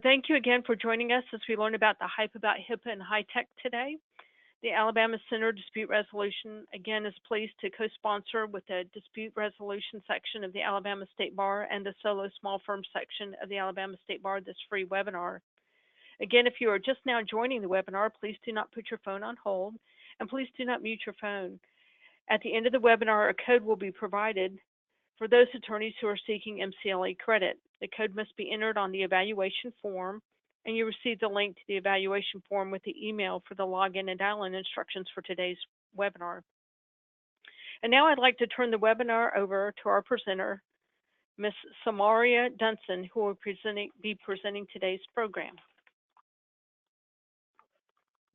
Thank you again for joining us as we learn about the hype about HIPAA and HITECH today. The Alabama Center Dispute Resolution, again, is pleased to co-sponsor with the Dispute Resolution section of the Alabama State Bar and the Solo Small Firm section of the Alabama State Bar this free webinar. Again, if you are just now joining the webinar, please do not put your phone on hold, and please do not mute your phone. At the end of the webinar, a code will be provided for those attorneys who are seeking MCLE credit. The code must be entered on the evaluation form, and you receive the link to the evaluation form with the email for the login and dial-in instructions for today's webinar. And now I'd like to turn the webinar over to our presenter, Ms. Samaria Dunson, who will be presenting today's program.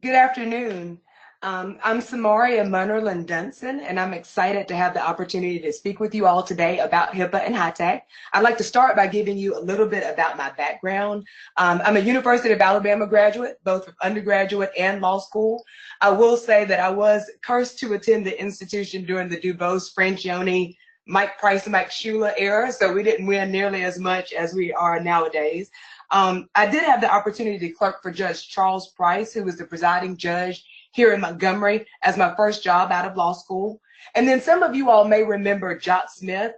Good afternoon. I'm Samaria Munnerlin Dunson, and I'm excited to have the opportunity to speak with you all today about HIPAA and HITECH. I'd like to start by giving you a little bit about my background. I'm a University of Alabama graduate, both from undergraduate and law school. I will say that I was cursed to attend the institution during the DuBose, Franchione, Mike Price, Mike Shula era, so we didn't win nearly as much as we are nowadays. I did have the opportunity to clerk for Judge Charles Price, who was the presiding judge here in Montgomery as my first job out of law school. And then some of you all may remember Jock Smith.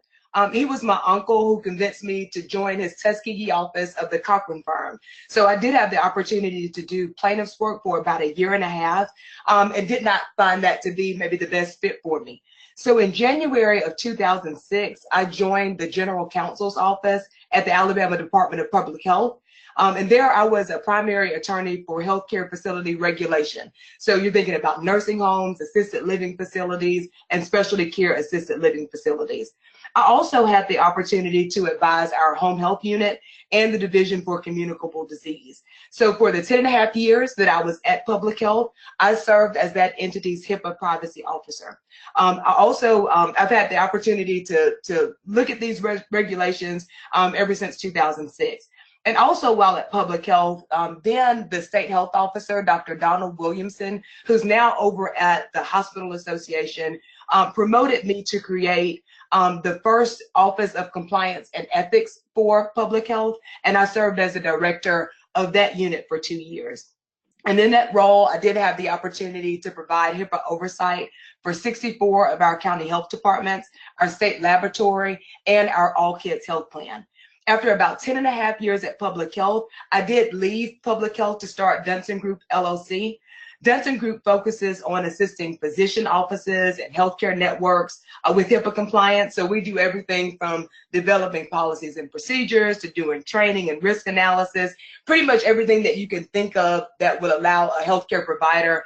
He was my uncle who convinced me to join his Tuskegee office of the Cochran firm. So I did have the opportunity to do plaintiff's work for about a year and a half, and did not find that to be maybe the best fit for me. So in January of 2006, I joined the general counsel's office at the Alabama Department of Public Health. And there I was a primary attorney for healthcare facility regulation. So you're thinking about nursing homes, assisted living facilities, and specialty care assisted living facilities. I also had the opportunity to advise our home health unit and the Division for Communicable Disease. So for the 10.5 years that I was at Public Health, I served as that entity's HIPAA privacy officer. I've had the opportunity to look at these regulations ever since 2006. And also while at Public Health, then the state health officer, Dr. Donald Williamson, who's now over at the Hospital Association, promoted me to create the first Office of Compliance and Ethics for Public Health, and I served as the director of that unit for 2 years. And in that role, I did have the opportunity to provide HIPAA oversight for 64 of our county health departments, our state laboratory, and our All Kids Health Plan. After about 10.5 years at Public Health, I did leave Public Health to start Dunson Group LLC. Dunson Group focuses on assisting physician offices and healthcare networks with HIPAA compliance. So we do everything from developing policies and procedures to doing training and risk analysis, pretty much everything that you can think of that will allow a healthcare provider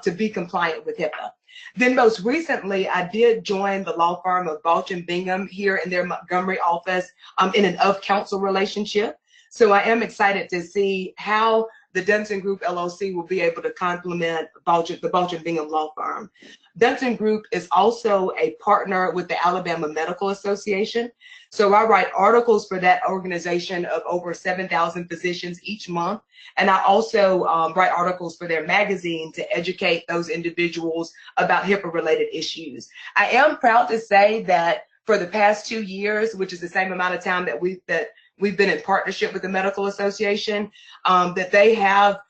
to be compliant with HIPAA. Then most recently, I did join the law firm of Balch and Bingham here in their Montgomery office in an of-counsel relationship. So I am excited to see how the Dunson Group LLC will be able to complement the Balch and Bingham law firm. Dunson Group is also a partner with the Alabama Medical Association. So I write articles for that organization of over 7,000 physicians each month. And I also write articles for their magazine to educate those individuals about HIPAA-related issues. I am proud to say that for the past 2 years, which is the same amount of time that we've been in partnership with the Medical Association, that they have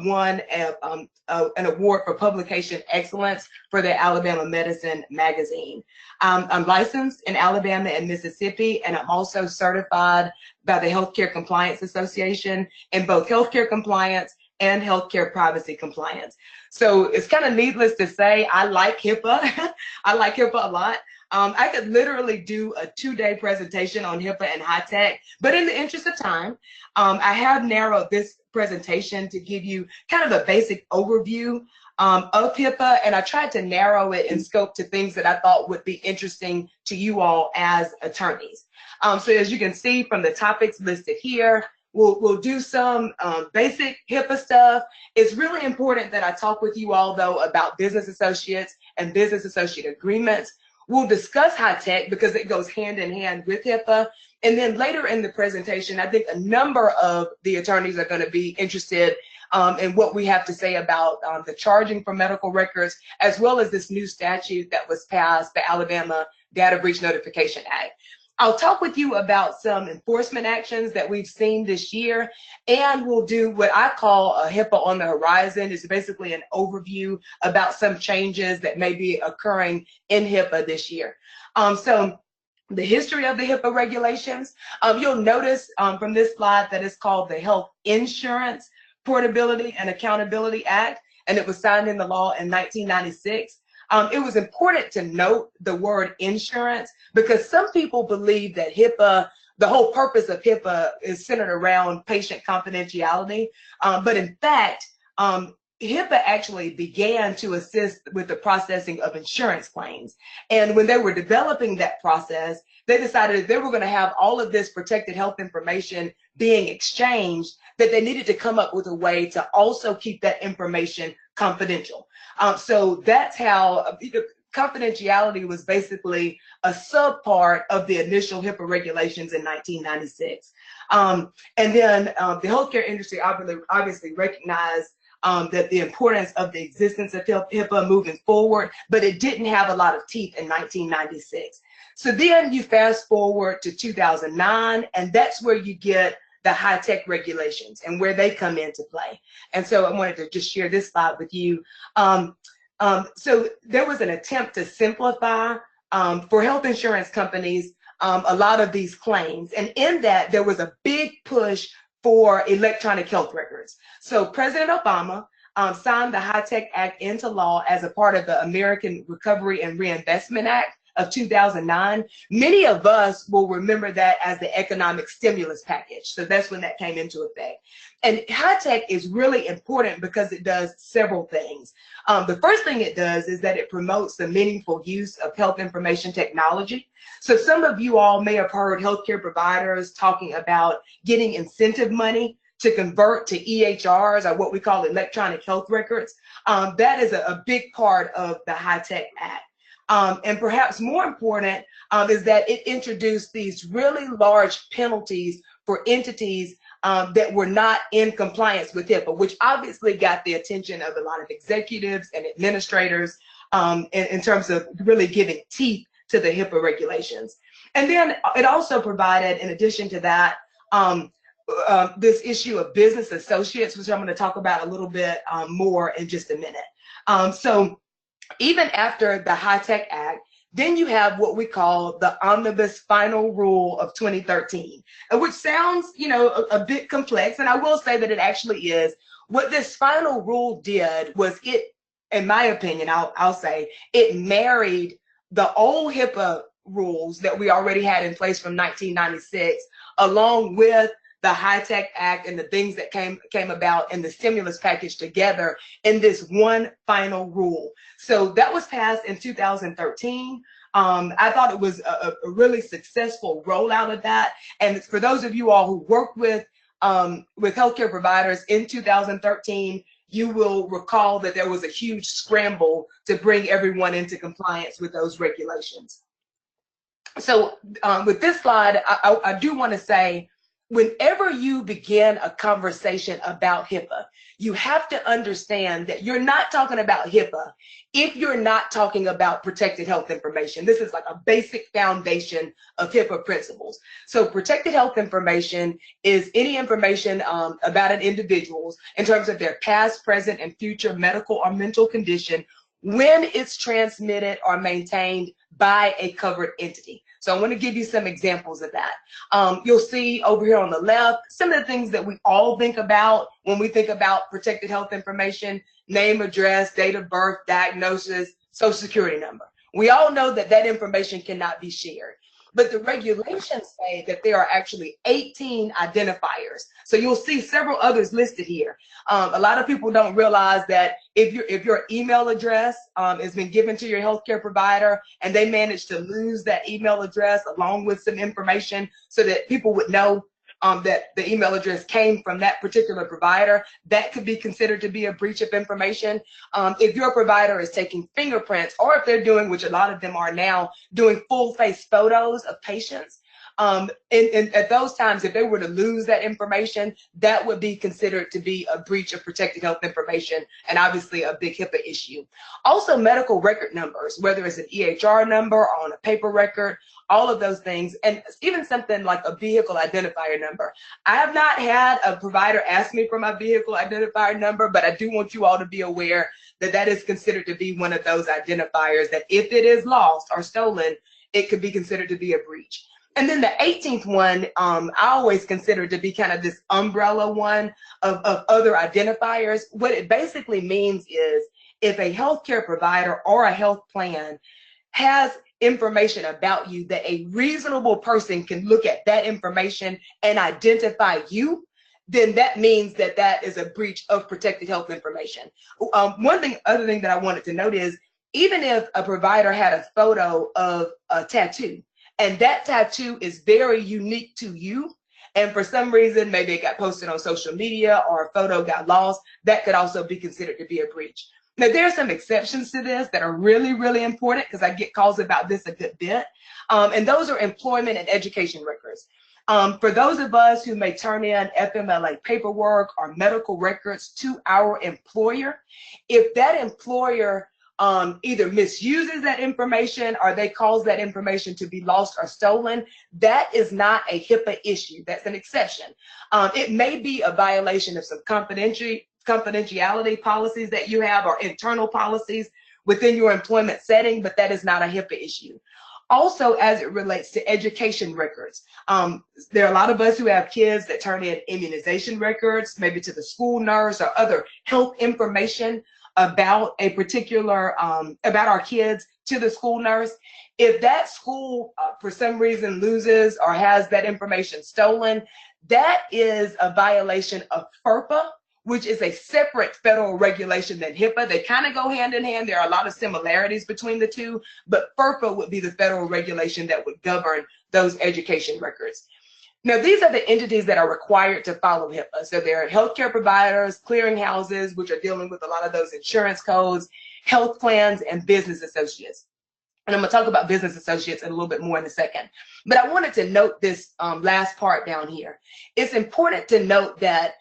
won an award for publication excellence for their Alabama Medicine magazine. I'm licensed in Alabama and Mississippi, and I'm also certified by the Healthcare Compliance Association in both healthcare compliance and healthcare privacy compliance. So it's kind of needless to say, I like HIPAA. I like HIPAA a lot. I could literally do a 2-day presentation on HIPAA and HITECH, but in the interest of time, I have narrowed this presentation to give you kind of a basic overview of HIPAA, and I tried to narrow it in scope to things that I thought would be interesting to you all as attorneys. So as you can see from the topics listed here, we'll do some basic HIPAA stuff. It's really important that I talk with you all, though, about business associates and business associate agreements. We'll discuss HITECH because it goes hand in hand with HIPAA. And then later in the presentation, I think a number of the attorneys are going to be interested in what we have to say about the charging for medical records, as well as this new statute that was passed, the Alabama Data Breach Notification Act. I'll talk with you about some enforcement actions that we've seen this year, and we'll do what I call a HIPAA on the horizon. It's basically an overview about some changes that may be occurring in HIPAA this year. So the history of the HIPAA regulations, you'll notice from this slide that it's called the Health Insurance Portability and Accountability Act, and it was signed into law in 1996. It was important to note the word insurance because some people believe that HIPAA, the whole purpose of HIPAA is centered around patient confidentiality. But in fact, HIPAA actually began to assist with the processing of insurance claims. And when they were developing that process, they decided that they were going to have all of this protected health information being exchanged, that they needed to come up with a way to also keep that information confidential. So that's how confidentiality was basically a subpart of the initial HIPAA regulations in 1996. And then the healthcare industry obviously recognized that the importance of the existence of HIPAA moving forward, but it didn't have a lot of teeth in 1996. So then you fast forward to 2009, and that's where you get the HITECH regulations and where they come into play. And so I wanted to just share this slide with you. So there was an attempt to simplify for health insurance companies a lot of these claims. And in that, there was a big push for electronic health records. So President Obama signed the HITECH Act into law as a part of the American Recovery and Reinvestment Act of 2009. Many of us will remember that as the economic stimulus package. So that's when that came into effect. And HITECH is really important because it does several things. The first thing it does is that it promotes the meaningful use of health information technology. So some of you all may have heard healthcare providers talking about getting incentive money to convert to EHRs, or what we call electronic health records. That is a big part of the HITECH Act. And perhaps more important is that it introduced these really large penalties for entities that were not in compliance with HIPAA, which obviously got the attention of a lot of executives and administrators in terms of really giving teeth to the HIPAA regulations. And then it also provided, in addition to that, this issue of business associates, which I'm going to talk about a little bit more in just a minute. So even after the HITECH Act, then you have what we call the Omnibus Final Rule of 2013, which sounds, a bit complex. And I will say that it actually is. What this final rule did was it, in my opinion, I'll say, it married the old HIPAA rules that we already had in place from 1996, along with the HITECH Act and the things that came about in the stimulus package together in this one final rule. So that was passed in 2013. I thought it was a really successful rollout of that. And for those of you all who worked with healthcare providers in 2013, you will recall that there was a huge scramble to bring everyone into compliance with those regulations. So with this slide, I do want to say, whenever you begin a conversation about HIPAA, you have to understand that you're not talking about HIPAA if you're not talking about protected health information. This is like a basic foundation of HIPAA principles. So protected health information is any information about an individual in terms of their past, present, and future medical or mental condition when it's transmitted or maintained by a covered entity. So I want to give you some examples of that. You'll see over here on the left some of the things that we all think about when we think about protected health information: name, address, date of birth, diagnosis, social security number. We all know that that information cannot be shared. But the regulations say that there are actually 18 identifiers. So you'll see several others listed here. A lot of people don't realize that if your email address has been given to your healthcare provider and they manage to lose that email address along with some information so that people would know that the email address came from that particular provider, that could be considered to be a breach of information. If your provider is taking fingerprints, or if they're doing, which a lot of them are now, doing full face photos of patients, And at those times, if they were to lose that information, that would be considered to be a breach of protected health information, and obviously a big HIPAA issue. Also, medical record numbers, whether it's an EHR number or on a paper record, all of those things, and even something like a vehicle identifier number. I have not had a provider ask me for my vehicle identifier number, but I do want you all to be aware that that is considered to be one of those identifiers that if it is lost or stolen, it could be considered to be a breach. And then the 18th one, I always consider to be kind of this umbrella one of other identifiers. What it basically means is if a healthcare provider or a health plan has information about you that a reasonable person can look at that information and identify you, then that means that that is a breach of protected health information. Other thing that I wanted to note is even if a provider had a photo of a tattoo, and that tattoo is very unique to you, and for some reason, maybe it got posted on social media or a photo got lost, that could also be considered to be a breach. Now, there are some exceptions to this that are really, really important because I get calls about this a good bit. And those are employment and education records. For those of us who may turn in FMLA paperwork or medical records to our employer, if that employer either misuses that information or they cause that information to be lost or stolen, that is not a HIPAA issue. That's an exception. It may be a violation of some confidentiality policies that you have or internal policies within your employment setting, but that is not a HIPAA issue. Also, as it relates to education records, there are a lot of us who have kids that turn in immunization records, maybe to the school nurse or other health information about a particular, about our kids to the school nurse. If that school, for some reason, loses or has that information stolen, that is a violation of FERPA, which is a separate federal regulation than HIPAA. They kind of go hand in hand. There are a lot of similarities between the two, but FERPA would be the federal regulation that would govern those education records. Now, these are the entities that are required to follow HIPAA. So there are healthcare providers, clearinghouses, which are dealing with a lot of those insurance codes, health plans, and business associates. And I'm going to talk about business associates a little bit more in a second. But I wanted to note this last part down here. It's important to note that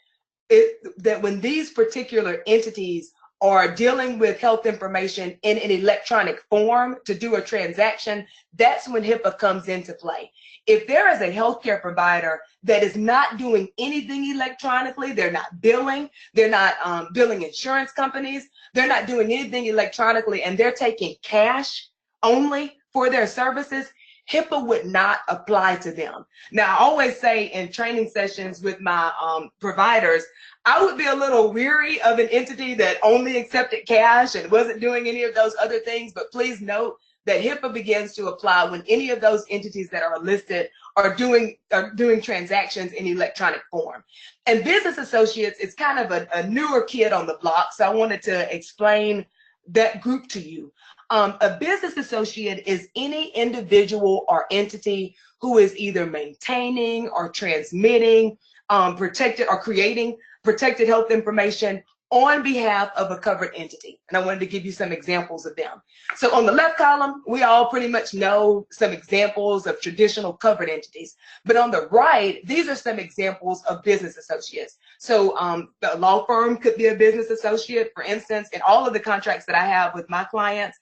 when these particular entities are dealing with health information in an electronic form to do a transaction, that's when HIPAA comes into play. If there is a healthcare provider that is not doing anything electronically, they're not billing, they're not billing insurance companies, they're not doing anything electronically, and they're taking cash only for their services, HIPAA would not apply to them. Now, I always say in training sessions with my providers, I would be a little weary of an entity that only accepted cash and wasn't doing any of those other things, but please note that HIPAA begins to apply when any of those entities that are listed are doing transactions in electronic form. And business associates is kind of a newer kid on the block, so I wanted to explain that group to you. A business associate is any individual or entity who is either maintaining or transmitting protected or creating protected health information on behalf of a covered entity. And I wanted to give you some examples of them. So on the left column, we all pretty much know some examples of traditional covered entities. But on the right, these are some examples of business associates. So the law firm could be a business associate. For instance, in all of the contracts that I have with my clients,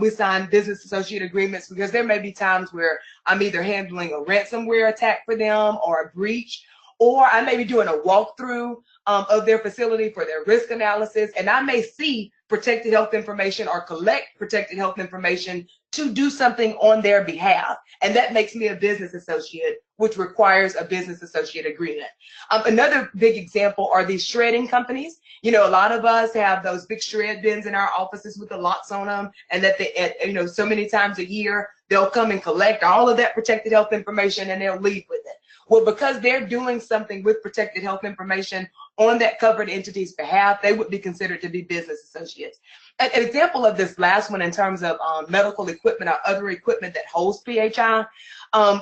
we sign business associate agreements because there may be times where I'm either handling a ransomware attack for them or a breach, or I may be doing a walkthrough of their facility for their risk analysis, and I may see protected health information or collect protected health information to do something on their behalf. And that makes me a business associate, which requires a business associate agreement. Another big example are these shredding companies. You know, a lot of us have those big shred bins in our offices with the locks on them, and that they, you know, so many times a year, they'll come and collect all of that protected health information and they'll leave with it. Well, because they're doing something with protected health information on that covered entity's behalf, they would be considered to be business associates. An example of this last one in terms of medical equipment or other equipment that holds PHI,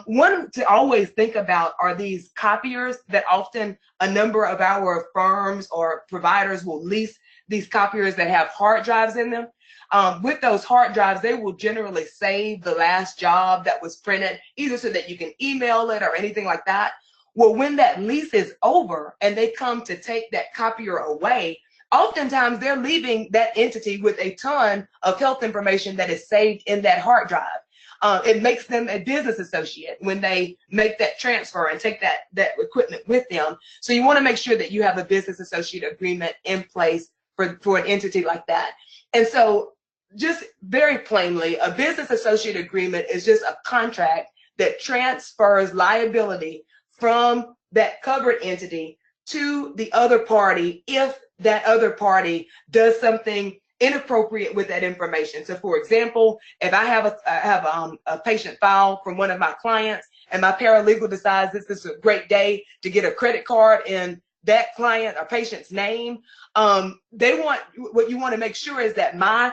one to always think about are these copiers that often a number of our firms or providers will lease these copiers that have hard drives in them. With those hard drives, they will generally save the last job that was printed, either so that you can email it or anything like that. Well, when that lease is over and they come to take that copier away, oftentimes they're leaving that entity with a ton of health information that is saved in that hard drive. It makes them a business associate when they make that transfer and take that equipment with them. So you want to make sure that you have a business associate agreement in place for an entity like that. And so just very plainly, a business associate agreement is just a contract that transfers liability from that covered entity to the other party if that other party does something inappropriate with that information. So for example, if I have a patient file from one of my clients and my paralegal decides this is a great day to get a credit card in that client or patient's name, what you want to make sure is that my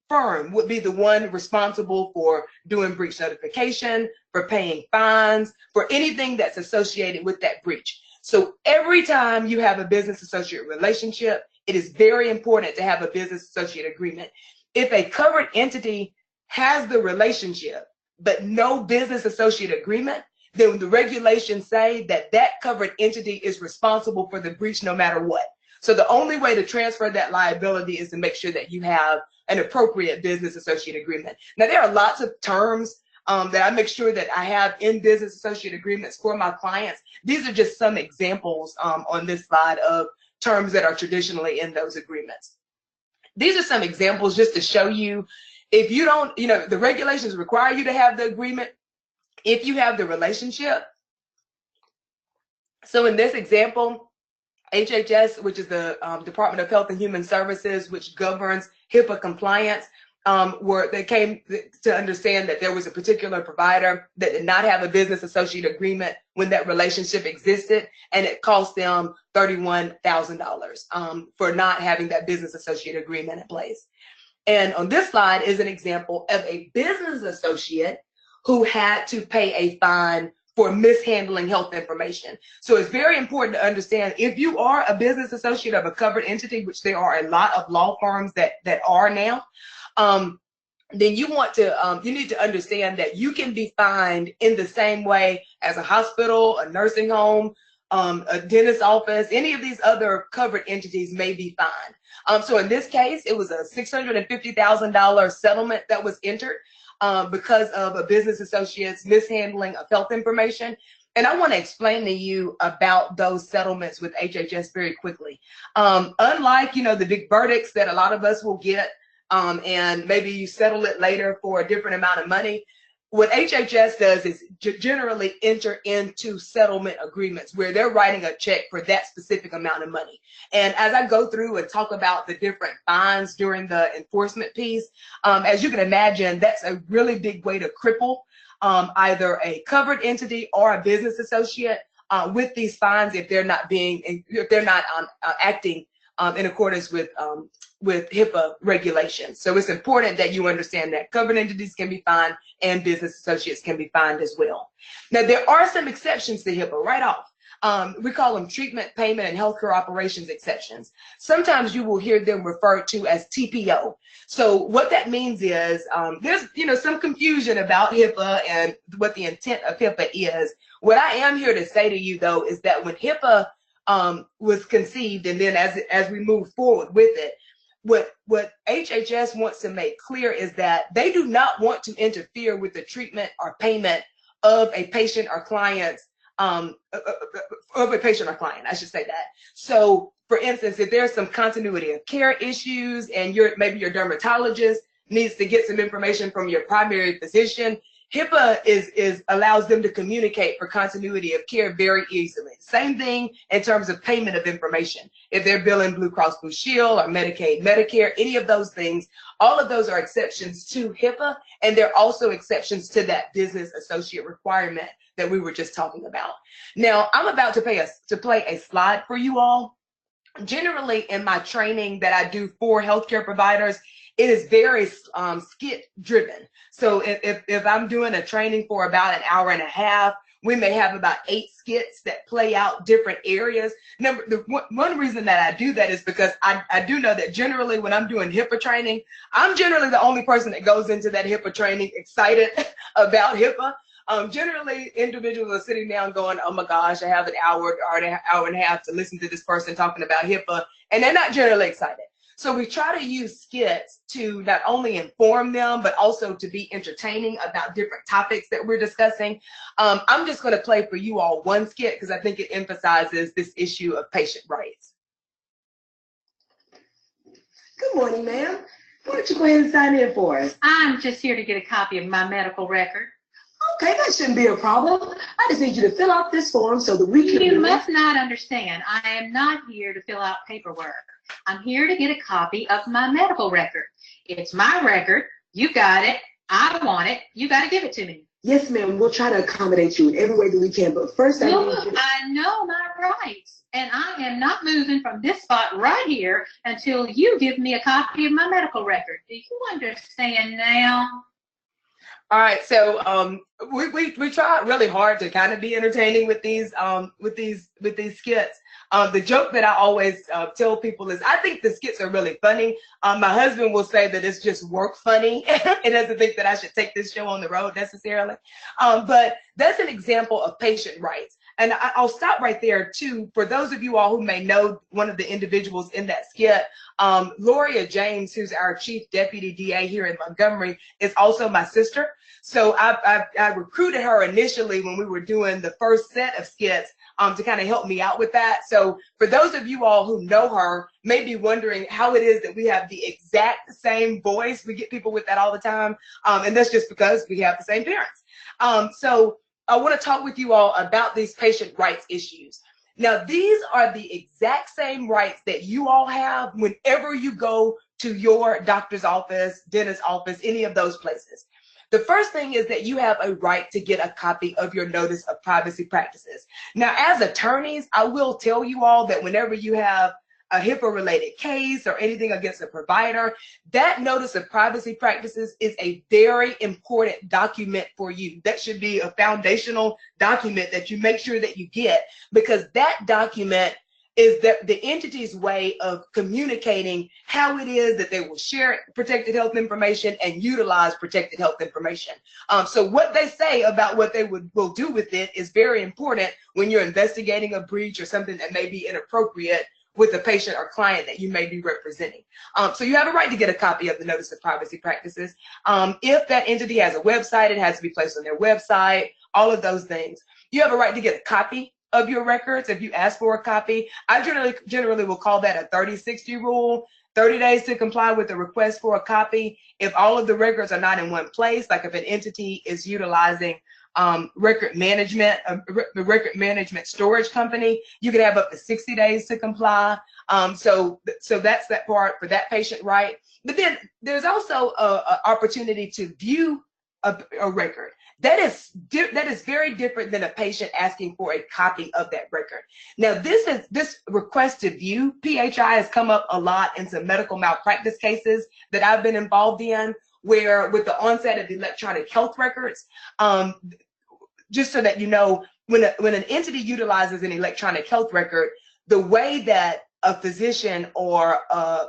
firm would be the one responsible for doing breach notification, for paying fines, for anything that's associated with that breach. So every time you have a business associate relationship, it is very important to have a business associate agreement. If a covered entity has the relationship, but no business associate agreement, then the regulations say that that covered entity is responsible for the breach no matter what. So the only way to transfer that liability is to make sure that you have an appropriate business associate agreement. Now, there are lots of terms that I make sure that I have in business associate agreements for my clients. These are just some examples on this slide of terms that are traditionally in those agreements. These are some examples just to show you, if you don't, the regulations require you to have the agreement if you have the relationship. So in this example, HHS, which is the Department of Health and Human Services, which governs HIPAA compliance, they came to understand that there was a particular provider that did not have a business associate agreement when that relationship existed, and it cost them $31,000 for not having that business associate agreement in place. And on this slide is an example of a business associate who had to pay a fine for mishandling health information. So it's very important to understand, if you are a business associate of a covered entity, which there are a lot of law firms that are now, then you need to understand that you can be fined in the same way as a hospital, a nursing home, a dentist's office, any of these other covered entities may be fined. So in this case, it was a $650,000 settlement that was entered because of a business associate's mishandling of health information. And I want to explain to you about those settlements with HHS very quickly. Unlike, the big verdicts that a lot of us will get, and maybe you settle it later for a different amount of money, what HHS does is generally enter into settlement agreements where they're writing a check for that specific amount of money. And as I go through and talk about the different fines during the enforcement piece, as you can imagine, that's a really big way to cripple either a covered entity or a business associate with these fines if they're not acting in accordance with HIPAA regulations. So it's important that you understand that covered entities can be fined and business associates can be fined as well. Now, there are some exceptions to HIPAA right off. We call them treatment, payment, and healthcare operations exceptions. Sometimes you will hear them referred to as TPO. So what that means is there's some confusion about HIPAA and what the intent of HIPAA is. What I am here to say to you, though, is that when HIPAA was conceived, and then as we move forward with it, what HHS wants to make clear is that they do not want to interfere with the treatment or payment of a patient or client, I should say that. So for instance, if there's some continuity of care issues and maybe your dermatologist needs to get some information from your primary physician, HIPAA allows them to communicate for continuity of care very easily. Same thing in terms of payment of information. If they're billing Blue Cross Blue Shield or Medicaid, Medicare, any of those things, all of those are exceptions to HIPAA, and they're also exceptions to that business associate requirement that we were just talking about. Now, I'm about to play a slide for you all. Generally, in my training that I do for healthcare providers, it is very skit driven. So if I'm doing a training for about an hour and a half, We may have about 8 skits that play out different areas. One reason that I do that is because I do know that generally when I'm doing HIPAA training, I'm generally the only person that goes into that HIPAA training excited about HIPAA. Generally, individuals are sitting down going, oh my gosh, I have an hour or an hour and a half to listen to this person talking about HIPAA, and they're not generally excited. So we try to use skits to not only inform them, but also to be entertaining about different topics that we're discussing. I'm just going to play for you all one skit because I think it emphasizes this issue of patient rights. Good morning, ma'am. Why don't you go ahead and sign in for us? I'm just here to get a copy of my medical record. Okay, that shouldn't be a problem. I just need you to fill out this form so that we can... You must not understand. I am not here to fill out paperwork. I'm here to get a copy of my medical record. It's my record. You got it. I want it. You got to give it to me. Yes, ma'am. We'll try to accommodate you in every way that we can. But first, I need you... I know my rights, and I am not moving from this spot right here until you give me a copy of my medical record. Do you understand now? All right, so we try really hard to kind of be entertaining with these skits. The joke that I always tell people is I think the skits are really funny. My husband will say that it's just work funny. He doesn't think that I should take this show on the road necessarily. But that's an example of patient rights. And I'll stop right there too. For those of you all who may know one of the individuals in that skit, Loria James, who's our chief deputy DA here in Montgomery, is also my sister. So I recruited her initially when we were doing the first set of skits to kind of help me out with that. So for those of you all who know her, may be wondering how it is that we have the exact same voice. We get people with that all the time. And that's just because we have the same parents. So I want to talk with you all about these patient rights issues. Now, these are the exact same rights that you all have whenever you go to your doctor's office, dentist's office, any of those places. The first thing is that you have a right to get a copy of your notice of privacy practices. Now, as attorneys, I will tell you all that whenever you have a HIPAA related case or anything against a provider, that notice of privacy practices is a very important document for you. That should be a foundational document that you make sure that you get, because that document is the entity's way of communicating how it is that they will share protected health information and utilize protected health information. So what they say about what they will do with it is very important when you're investigating a breach or something that may be inappropriate with a patient or client that you may be representing. So you have a right to get a copy of the notice of privacy practices. If that entity has a website, it has to be placed on their website, all of those things. You have a right to get a copy of your records if you ask for a copy. I generally will call that a 30-60 rule. 30 days to comply with the request for a copy. If all of the records are not in one place, like if an entity is utilizing record management, the record management storage company, you can have up to 60 days to comply. So that's that part for that patient right. But then there's also an opportunity to view a record. That is very different than a patient asking for a copy of that record. Now, this request to view PHI has come up a lot in some medical malpractice cases that I've been involved in, where with the onset of electronic health records, just so that you know, when an entity utilizes an electronic health record, the way that a physician or a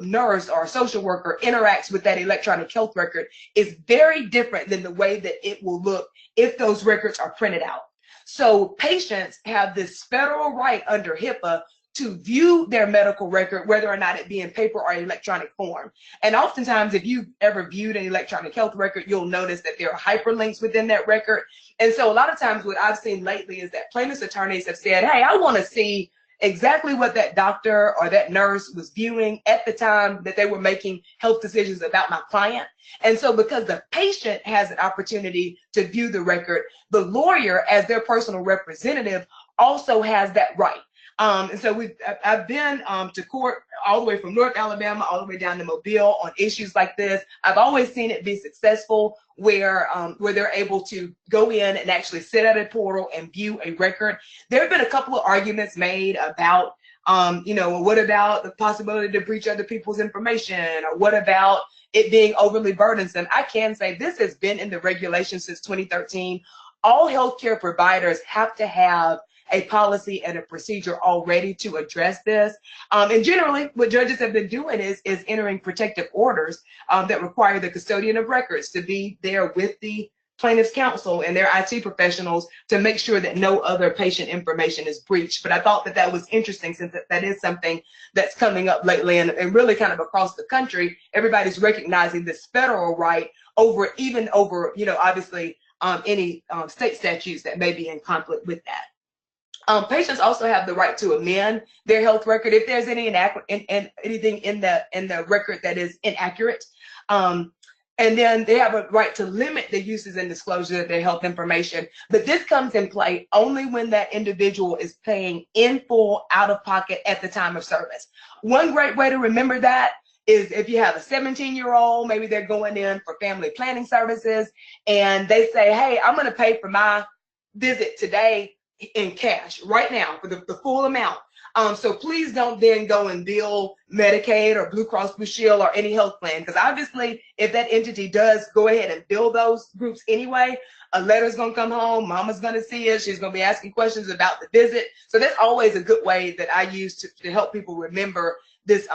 nurse or a social worker interacts with that electronic health record is very different than the way that it will look if those records are printed out. So patients have this federal right under HIPAA to view their medical record, whether or not it be in paper or electronic form. And oftentimes, if you've ever viewed an electronic health record, you'll notice that there are hyperlinks within that record. And so a lot of times what I've seen lately is that plaintiffs' attorneys have said, hey, I want to see exactly what that doctor or that nurse was viewing at the time that they were making health decisions about my client. And so because the patient has an opportunity to view the record, the lawyer, as their personal representative, also has that right. And so I've been to court all the way from North Alabama all the way down to Mobile on issues like this. I've always seen it be successful where they're able to go in and actually sit at a portal and view a record. There have been a couple of arguments made about, what about the possibility to breach other people's information, or what about it being overly burdensome? I can say this has been in the regulations since 2013. all healthcare providers have to have a policy and a procedure already to address this. And generally, what judges have been doing is entering protective orders that require the custodian of records to be there with the plaintiff's counsel and their IT professionals to make sure that no other patient information is breached. But I thought that that was interesting, since that is something that's coming up lately, and really kind of across the country, everybody's recognizing this federal right over, obviously any state statutes that may be in conflict with that. Patients also have the right to amend their health record if there's anything in the record that is inaccurate. And then they have a right to limit the uses and disclosure of their health information. But this comes in play only when that individual is paying in full out of pocket at the time of service. One great way to remember that is if you have a 17-year-old, maybe they're going in for family planning services, and they say, hey, I'm going to pay for my visit today in cash right now for the full amount. So please don't then go and bill Medicaid or Blue Cross Blue Shield or any health plan, because obviously if that entity does go ahead and bill those groups anyway, a letter's going to come home, mama's going to see it, she's going to be asking questions about the visit. So that's always a good way that I use to help people remember this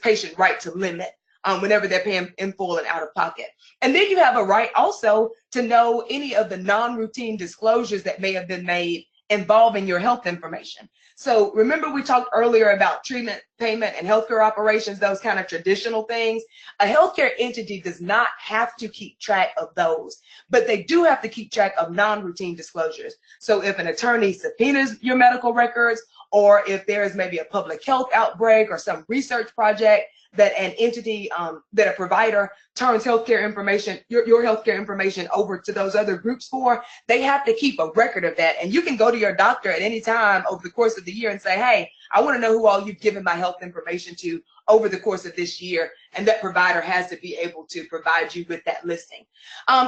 patient right to limit whenever they're paying in full and out of pocket. And then you have a right also to know any of the non-routine disclosures that may have been made involving your health information. So remember, we talked earlier about treatment, payment, and healthcare operations, those kind of traditional things. A healthcare entity does not have to keep track of those, but they do have to keep track of non-routine disclosures. So if an attorney subpoenas your medical records, or if there is maybe a public health outbreak or some research project that an entity, that a provider turns healthcare information, your healthcare information over to those other groups for, they have to keep a record of that. And you can go to your doctor at any time over the course of the year and say, hey, I want to know who all you've given my health information to over the course of this year. And that provider has to be able to provide you with that listing.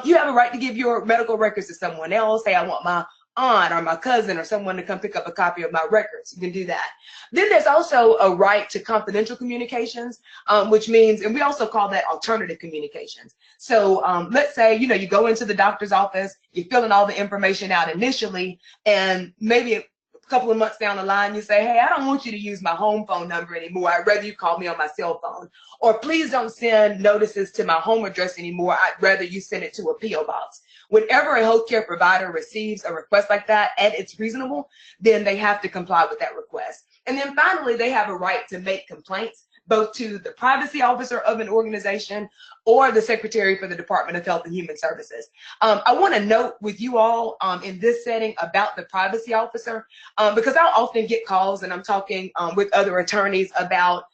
You have a right to give your medical records to someone else. Hey, I want my aunt or my cousin or someone to come pick up a copy of my records. You can do that. Then there's also a right to confidential communications, which means, and we also call that alternative communications. So let's say, you go into the doctor's office, you're filling all the information out initially, and maybe a couple of months down the line, you say, hey, I don't want you to use my home phone number anymore. I'd rather you call me on my cell phone. Or please don't send notices to my home address anymore. I'd rather you send it to a P.O. box. Whenever a healthcare provider receives a request like that and it's reasonable, then they have to comply with that request. And then finally, they have a right to make complaints both to the privacy officer of an organization or the secretary for the Department of Health and Human Services. I want to note with you all in this setting about the privacy officer, because I'll often get calls and I'm talking with other attorneys about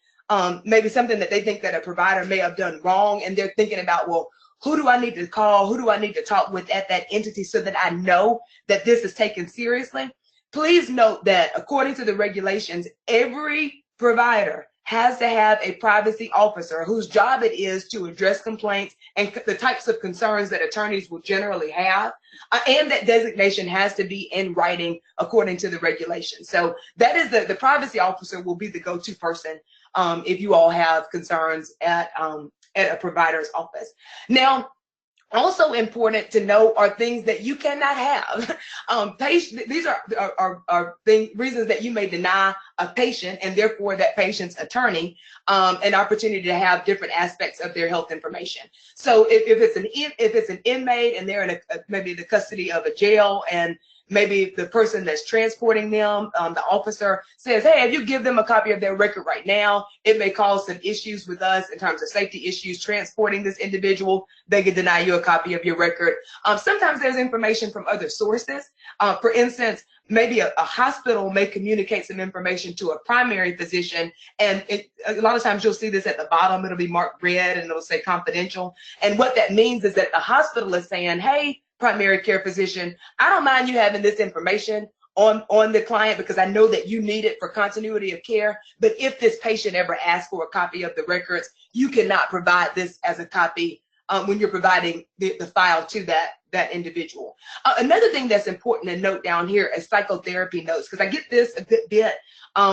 maybe something that they think that a provider may have done wrong, and they're thinking about, well, who do I need to call? Who do I need to talk with at that entity so that I know that this is taken seriously? Please note that according to the regulations, every provider has to have a privacy officer whose job it is to address complaints and the types of concerns that attorneys will generally have. And that designation has to be in writing according to the regulations. So that is the privacy officer will be the go-to person if you all have concerns at a provider's office. Now, also important to know are things that you cannot have. These are reasons that you may deny a patient and therefore that patient's attorney an opportunity to have different aspects of their health information. So if it's an inmate and they're in maybe the custody of a jail, and maybe the person that's transporting them, the officer says, hey, if you give them a copy of their record right now, it may cause some issues with us in terms of safety issues transporting this individual. They could deny you a copy of your record. Sometimes there's information from other sources. For instance, maybe a hospital may communicate some information to a primary physician, and a lot of times you'll see this at the bottom. It'll be marked red and it'll say confidential. And what that means is that the hospital is saying, hey, primary care physician, I don't mind you having this information on the client because I know that you need it for continuity of care. But if this patient ever asks for a copy of the records, you cannot provide this as a copy when you're providing the file to that individual. Another thing that's important to note down here is psychotherapy notes, because I get this a good bit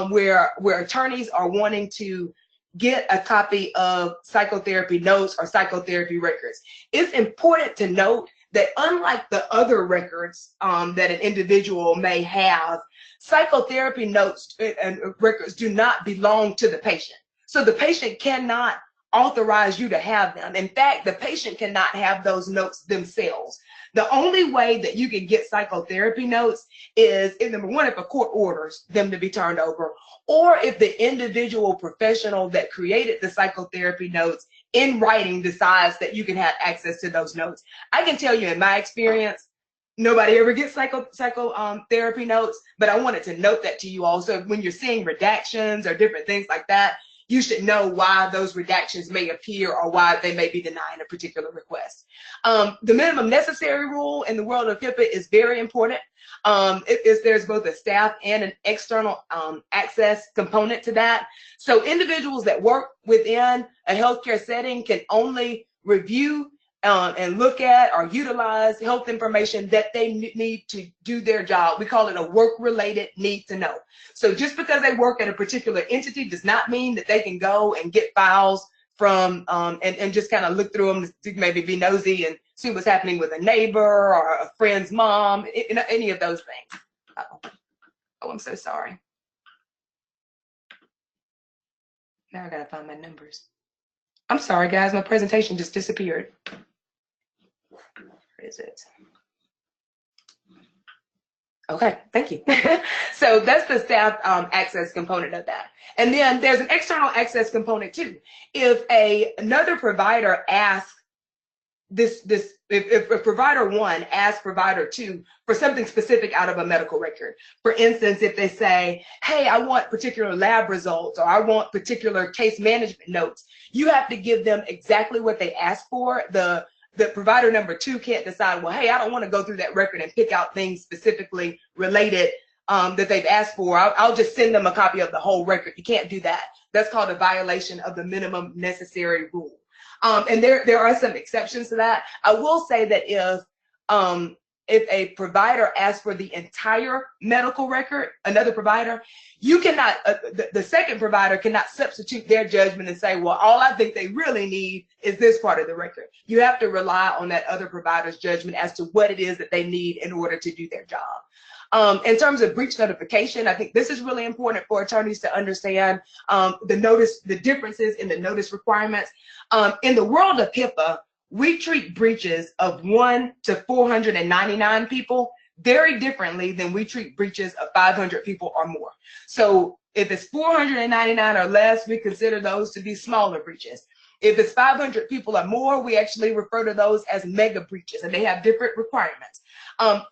where attorneys are wanting to get a copy of psychotherapy notes or psychotherapy records. It's important to note that unlike the other records that an individual may have, psychotherapy notes and records do not belong to the patient. So the patient cannot authorize you to have them. In fact, the patient cannot have those notes themselves. The only way that you can get psychotherapy notes is, number one, if a court orders them to be turned over, or if the individual professional that created the psychotherapy notes in writing decides that you can have access to those notes. I can tell you in my experience, nobody ever gets psychotherapy notes, but I wanted to note that to you all. So when you're seeing redactions or different things like that, you should know why those redactions may appear or why they may be denying a particular request. The minimum necessary rule in the world of HIPAA is very important. There's both a staff and an external access component to that. So individuals that work within a healthcare setting can only review and look at or utilize health information that they need to do their job. We call it a work-related need to know. So just because they work at a particular entity does not mean that they can go and get files from and just kind of look through them to maybe be nosy and see what's happening with a neighbor or a friend's mom, any of those things. Oh, I'm so sorry. Now I gotta find my numbers. I'm sorry, guys, my presentation just disappeared. Where is it? Okay, thank you. So that's the staff access component of that. And then there's an external access component too. If another provider asks if provider one asks provider two for something specific out of a medical record, for instance, if they say, hey, I want particular lab results or I want particular case management notes, you have to give them exactly what they asked for. The provider number two can't decide, well, hey, I don't want to go through that record and pick out things specifically related that they've asked for. I'll just send them a copy of the whole record. You can't do that. That's called a violation of the minimum necessary rule. And there are some exceptions to that. I will say that if a provider asks for the entire medical record, another provider, you cannot, the second provider cannot substitute their judgment and say, well, all I think they really need is this part of the record. You have to rely on that other provider's judgment as to what it is that they need in order to do their job. In terms of breach notification, I think this is really important for attorneys to understand the differences in the notice requirements. In the world of HIPAA, we treat breaches of 1 to 499 people very differently than we treat breaches of 500 people or more. So if it's 499 or less, we consider those to be smaller breaches. If it's 500 people or more, we actually refer to those as mega breaches, and they have different requirements.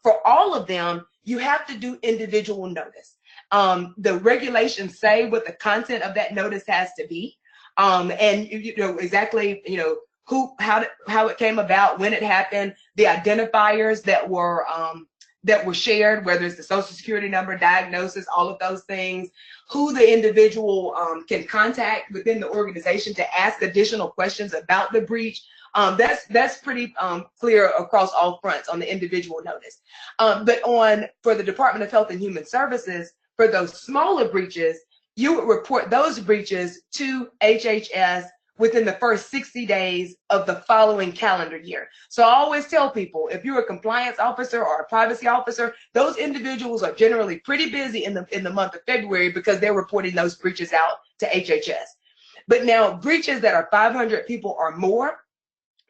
For all of them, you have to do individual notice. The regulations say what the content of that notice has to be, and you know exactly, you know, how it came about, when it happened, the identifiers that were shared, whether it's the social security number, diagnosis, all of those things, who the individual can contact within the organization to ask additional questions about the breach. That's pretty clear across all fronts on the individual notice. But for the Department of Health and Human Services, for those smaller breaches, you would report those breaches to HHS within the first 60 days of the following calendar year. So I always tell people, if you're a compliance officer or a privacy officer, those individuals are generally pretty busy in the month of February because they're reporting those breaches out to HHS. But now breaches that are 500 people or more,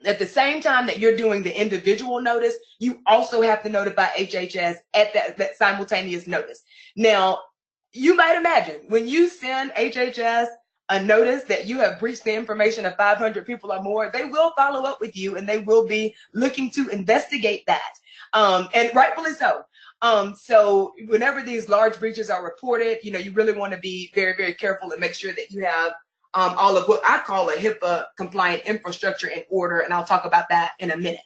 at the same time that you're doing the individual notice, you also have to notify HHS at that simultaneous notice. Now, you might imagine when you send HHS a notice that you have breached the information of 500 people or more, they will follow up with you and they will be looking to investigate that, and rightfully so. So whenever these large breaches are reported, you know, you really want to be very, very careful and make sure that you have all of what I call a HIPAA compliant infrastructure in order, and I'll talk about that in a minute.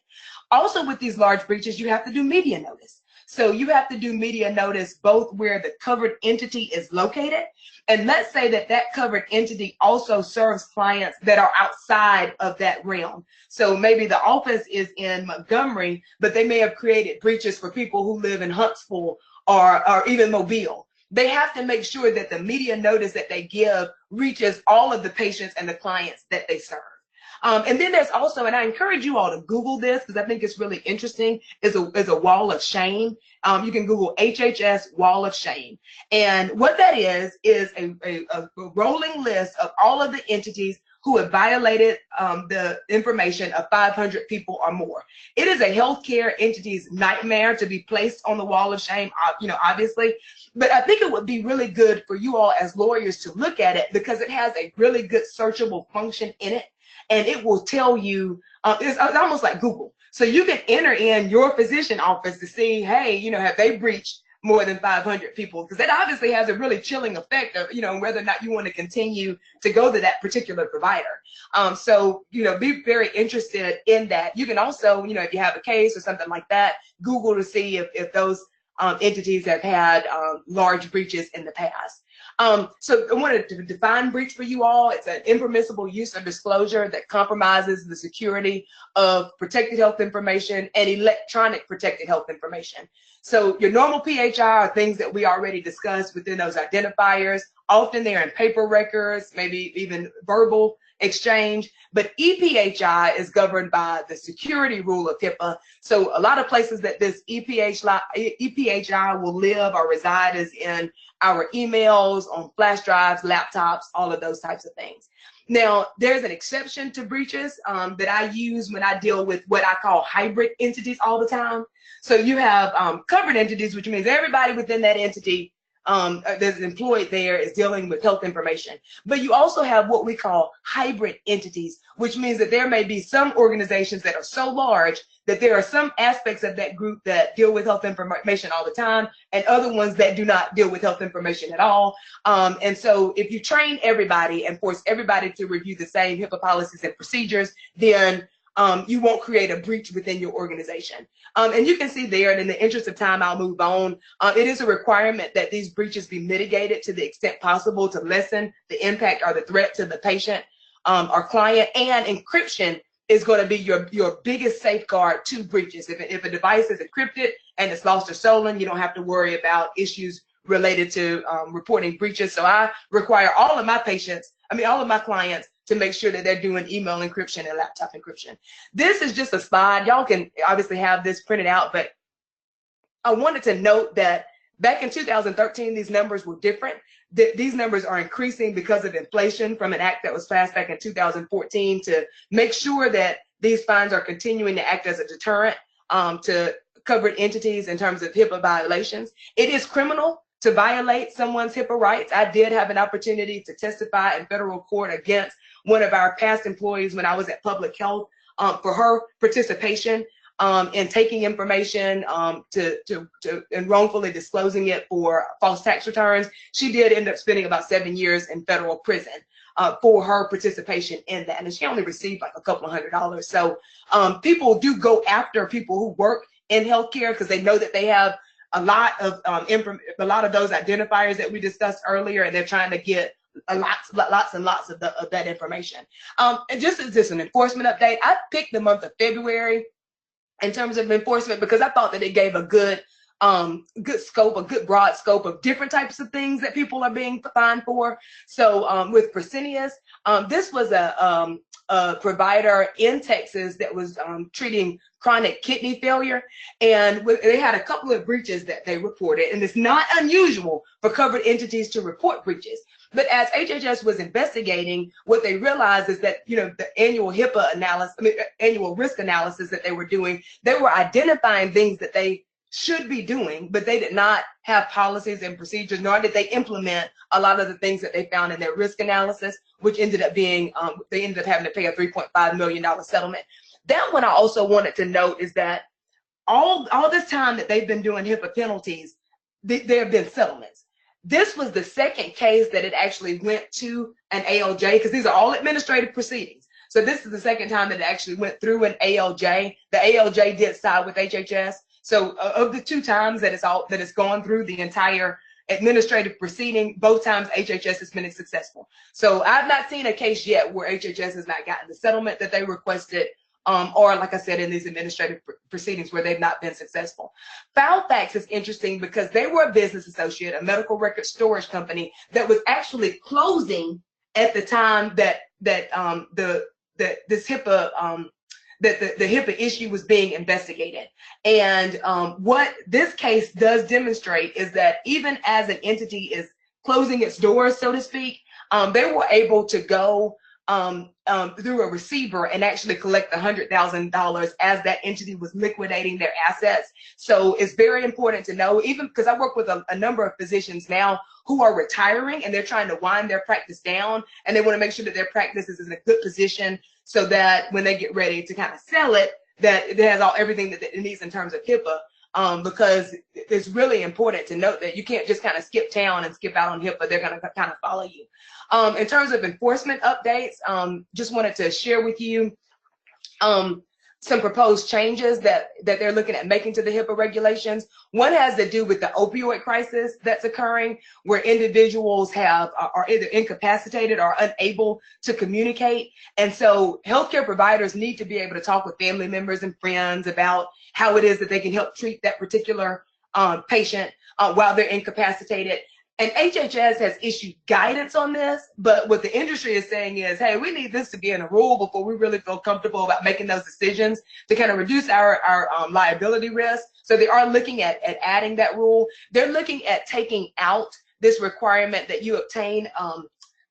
Also with these large breaches, you have to do media notice. So you have to do media notice both where the covered entity is located, and let's say that that covered entity also serves clients that are outside of that realm. So maybe the office is in Montgomery, but they may have created breaches for people who live in Huntsville or even Mobile. They have to make sure that the media notice that they give reaches all of the patients and the clients that they serve. And then there's also, and I encourage you all to Google this because I think it's really interesting, is a wall of shame. You can Google HHS wall of shame. And what that is a rolling list of all of the entities who have violated the information of 500 people or more. It is a healthcare entity's nightmare to be placed on the wall of shame, obviously. But I think it would be really good for you all as lawyers to look at it because it has a really good searchable function in it. And it will tell you, it's almost like Google. So you can enter in your physician office to see, hey, have they breached more than 500 people? Because that obviously has a really chilling effect of, whether or not you want to continue to go to that particular provider. So, be very interested in that. You can also, if you have a case or something like that, Google to see if those entities have had large breaches in the past. So I wanted to define breach for you all. It's an impermissible use or disclosure that compromises the security of protected health information and electronic protected health information. So your normal PHI are things that we already discussed within those identifiers. Often they're in paper records, maybe even verbal exchange, but ePHI is governed by the security rule of HIPAA. So a lot of places that this ePHI will live or reside is in our emails, on flash drives, laptops, all of those types of things. Now, there's an exception to breaches that I use when I deal with what I call hybrid entities all the time. So you have covered entities, which means everybody within that entity that's employed there is dealing with health information. But you also have what we call hybrid entities, which means that there may be some organizations that are so large that there are some aspects of that group that deal with health information all the time and other ones that do not deal with health information at all. And so if you train everybody and force everybody to review the same HIPAA policies and procedures, then you won't create a breach within your organization. And you can see there, and in the interest of time, I'll move on. It is a requirement that these breaches be mitigated to the extent possible to lessen the impact or the threat to the patient or client. And encryption is going to be your biggest safeguard to breaches. If a device is encrypted and it's lost or stolen, you don't have to worry about issues related to reporting breaches. So I require all of my clients to make sure that they're doing email encryption and laptop encryption. This is just a slide. Y'all can obviously have this printed out, but I wanted to note that back in 2013, these numbers were different. These numbers are increasing because of inflation from an act that was passed back in 2014 to make sure that these fines are continuing to act as a deterrent to covered entities in terms of HIPAA violations. It is criminal to violate someone's HIPAA rights. I did have an opportunity to testify in federal court against one of our past employees when I was at Public Health for her participation in taking information and wrongfully disclosing it for false tax returns. She did end up spending about 7 years in federal prison for her participation in that, and she only received like a couple of $100. So people do go after people who work in healthcare because they know that they have a lot of those identifiers that we discussed earlier, and they're trying to get lots and lots of that information. And just as an enforcement update, I picked the month of February in terms of enforcement because I thought that it gave a good scope, a good broad scope of different types of things that people are being fined for. So with Fresenius, this was a provider in Texas that was treating chronic kidney failure, and they had a couple of breaches that they reported, and it's not unusual for covered entities to report breaches. But as HHS was investigating, what they realized is that, the annual HIPAA analysis, annual risk analysis that they were doing, they were identifying things that they should be doing, but they did not have policies and procedures, nor did they implement a lot of the things that they found in their risk analysis, which ended up being, they ended up having to pay a $3.5 million settlement. That one I also wanted to note is that all this time that they've been doing HIPAA penalties, there have been settlements. This was the second case that it actually went to an ALJ, because these are all administrative proceedings. So this is the second time that it actually went through an ALJ. The ALJ did side with HHS. So of the 2 times that it's gone through the entire administrative proceeding, both times HHS has been successful. So I've not seen a case yet where HHS has not gotten the settlement that they requested, or like I said, in these administrative proceedings where they've not been successful. Foulfax is interesting because they were a business associate, a medical record storage company that was actually closing at the time that the this HIPAA that the HIPAA issue was being investigated. And what this case does demonstrate is that even as an entity is closing its doors, so to speak, they were able to go through a receiver and actually collect the $100,000 as that entity was liquidating their assets. So it's very important to know, even because I work with a number of physicians now who are retiring and they're trying to wind their practice down, and they want to make sure that their practice is in a good position so that when they get ready to kind of sell it, that it has everything that it needs in terms of HIPAA. Because it's really important to note that you can't just kind of skip town and skip out on HIPAA. They're going to kind of follow you. In terms of enforcement updates, just wanted to share with you some proposed changes that they're looking at making to the HIPAA regulations. One has to do with the opioid crisis that's occurring, where individuals are either incapacitated or unable to communicate. And so healthcare providers need to be able to talk with family members and friends about how it is that they can help treat that particular patient while they're incapacitated. And HHS has issued guidance on this, but what the industry is saying is, hey, we need this to be in a rule before we really feel comfortable about making those decisions to kind of reduce our liability risk. So they are looking at adding that rule. They're looking at taking out this requirement that you obtain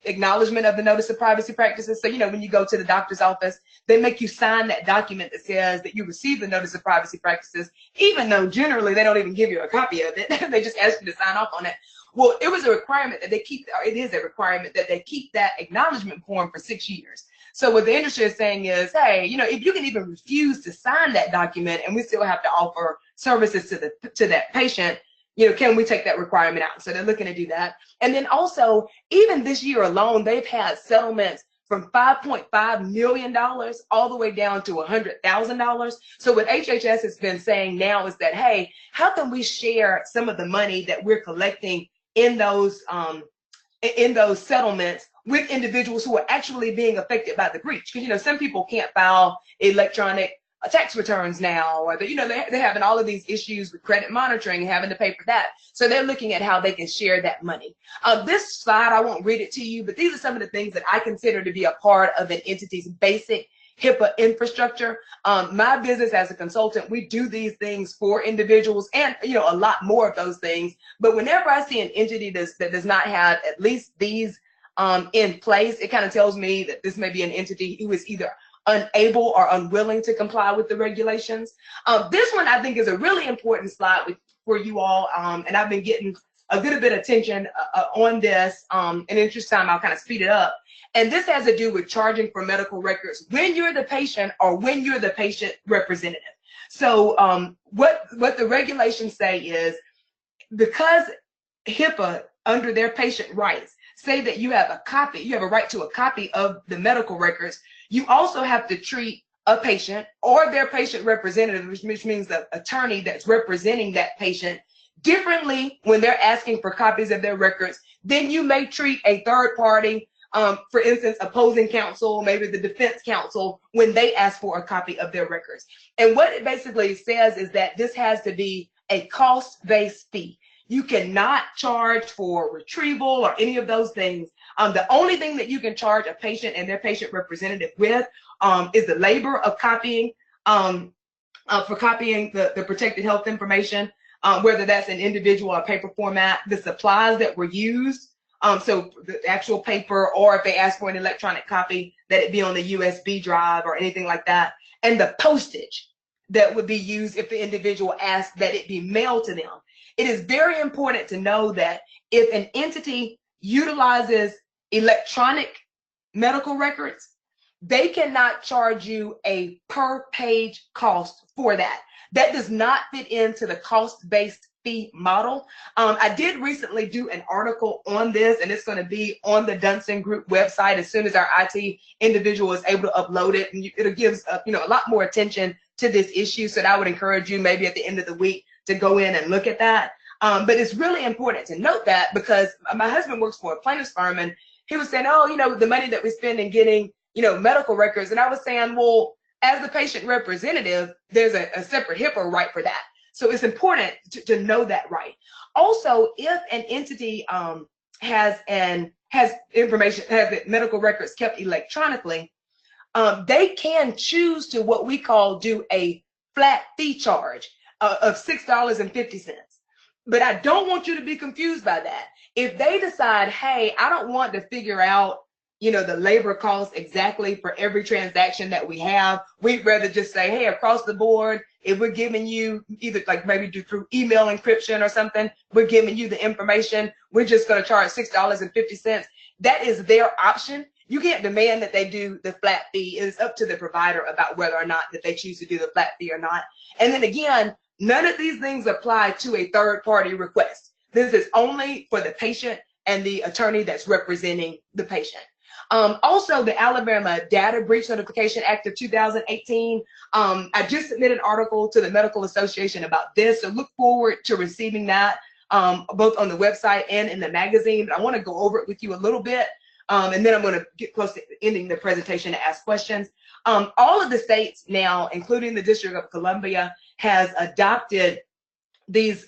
acknowledgement of the notice of privacy practices. So, when you go to the doctor's office, they make you sign that document that says that you received the notice of privacy practices, even though generally they don't even give you a copy of it. They just ask you to sign off on it. Well, it was a requirement that they keep, or it is a requirement that they keep that acknowledgement form for 6 years. So what the industry is saying is, hey, if you can even refuse to sign that document and we still have to offer services to that patient, can we take that requirement out? So they're looking to do that. And then also, even this year alone, they've had settlements from $5.5 million all the way down to $100,000. So what HHS has been saying now is that, hey, how can we share some of the money that we're collecting in those settlements with individuals who are actually being affected by the breach? Because some people can't file electronic tax returns now, or they're having all of these issues with credit monitoring and having to pay for that. So they're looking at how they can share that money. This slide, I won't read it to you, but these are some of the things that I consider to be a part of an entity's basic HIPAA infrastructure. My business as a consultant, we do these things for individuals and a lot more of those things. But whenever I see an entity that does not have at least these in place, it kind of tells me that this may be an entity who is either unable or unwilling to comply with the regulations. This one I think is a really important slide for you all, and I've been getting a good bit of attention on this. In interest time, I'll kind of speed it up. And this has to do with charging for medical records when you're the patient or when you're the patient representative. So what the regulations say is, because HIPAA under their patient rights say that you have a right to a copy of the medical records, you also have to treat a patient or their patient representative, which means the attorney that's representing that patient, differently when they're asking for copies of their records than you may treat a third party, for instance, opposing counsel, maybe the defense counsel, when they ask for a copy of their records. And what it basically says is that this has to be a cost-based fee. You cannot charge for retrieval or any of those things. The only thing that you can charge a patient and their patient representative with is the labor of copying, for copying the protected health information, whether that's an individual or paper format, the supplies that were used, so the actual paper, or if they ask for an electronic copy, that it be on the USB drive or anything like that, and the postage that would be used if the individual asked that it be mailed to them. It is very important to know that if an entity utilizes electronic medical records, they cannot charge you a per page cost for that. That does not fit into the cost-based fee model. I did recently do an article on this, and it's going to be on the Dunson Group website as soon as our IT individual is able to upload it, and it gives a lot more attention to this issue. So that I would encourage you maybe at the end of the week to go in and look at that. But it's really important to note that, because my husband works for a plaintiff's firm, and he was saying, oh, the money that we spend in getting, medical records. And I was saying, well, as the patient representative, there's a separate HIPAA right for that. So it's important to know that right. Also, if an entity has medical records kept electronically, they can choose to what we call do a flat fee charge of $6.50. But I don't want you to be confused by that. If they decide, hey, I don't want to figure out, you know, the labor costs exactly for every transaction that we have, we'd rather just say, hey, across the board, if we're giving you either like maybe do through email encryption or something, we're giving you the information, we're just going to charge $6.50. That is their option. You can't demand that they do the flat fee. It's up to the provider about whether or not that they choose to do the flat fee or not. And then again, none of these things apply to a third party request. This is only for the patient and the attorney that's representing the patient. Also, the Alabama Data Breach Notification Act of 2018. I just submitted an article to the Medical Association about this, so look forward to receiving that both on the website and in the magazine. But I want to go over it with you a little bit, and then I'm going to get close to ending the presentation to ask questions. All of the states now, including the District of Columbia, has adopted these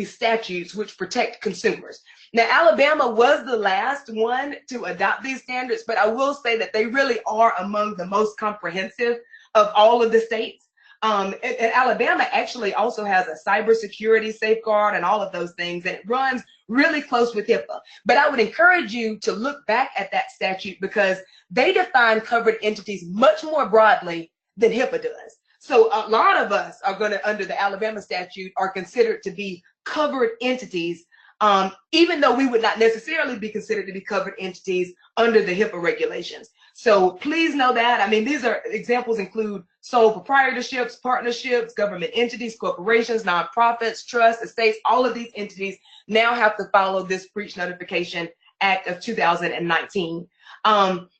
statutes which protect consumers. Now, Alabama was the last one to adopt these standards, but I will say that they really are among the most comprehensive of all of the states. And Alabama actually also has a cybersecurity safeguard and all of those things, and it runs really close with HIPAA. But I would encourage you to look back at that statute because they define covered entities much more broadly than HIPAA does. So a lot of us are going to, under the Alabama statute, are considered to be covered entities, even though we would not necessarily be considered to be covered entities under the HIPAA regulations. So please know that. I mean, these are examples include sole proprietorships, partnerships, government entities, corporations, nonprofits, trusts, estates. All of these entities now have to follow this Breach Notification Act of 2019.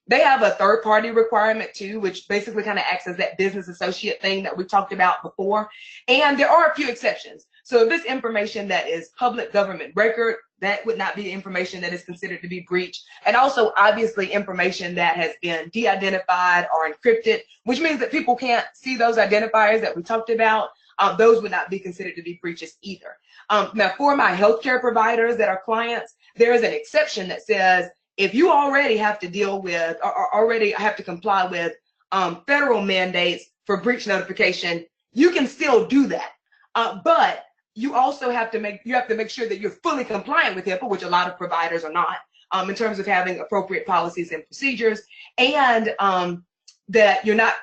They have a third party requirement too, which basically kind of acts as that business associate thing that we talked about before. And there are a few exceptions. So if it's information that is public government record, that would not be information that is considered to be breached. And also obviously information that has been de-identified or encrypted, which means that people can't see those identifiers that we talked about. Those would not be considered to be breaches either. Now for my healthcare providers that are clients, there is an exception that says if you already have to deal with or already have to comply with federal mandates for breach notification, you can still do that. But you also have to make sure that you're fully compliant with HIPAA, which a lot of providers are not, in terms of having appropriate policies and procedures, and that you're not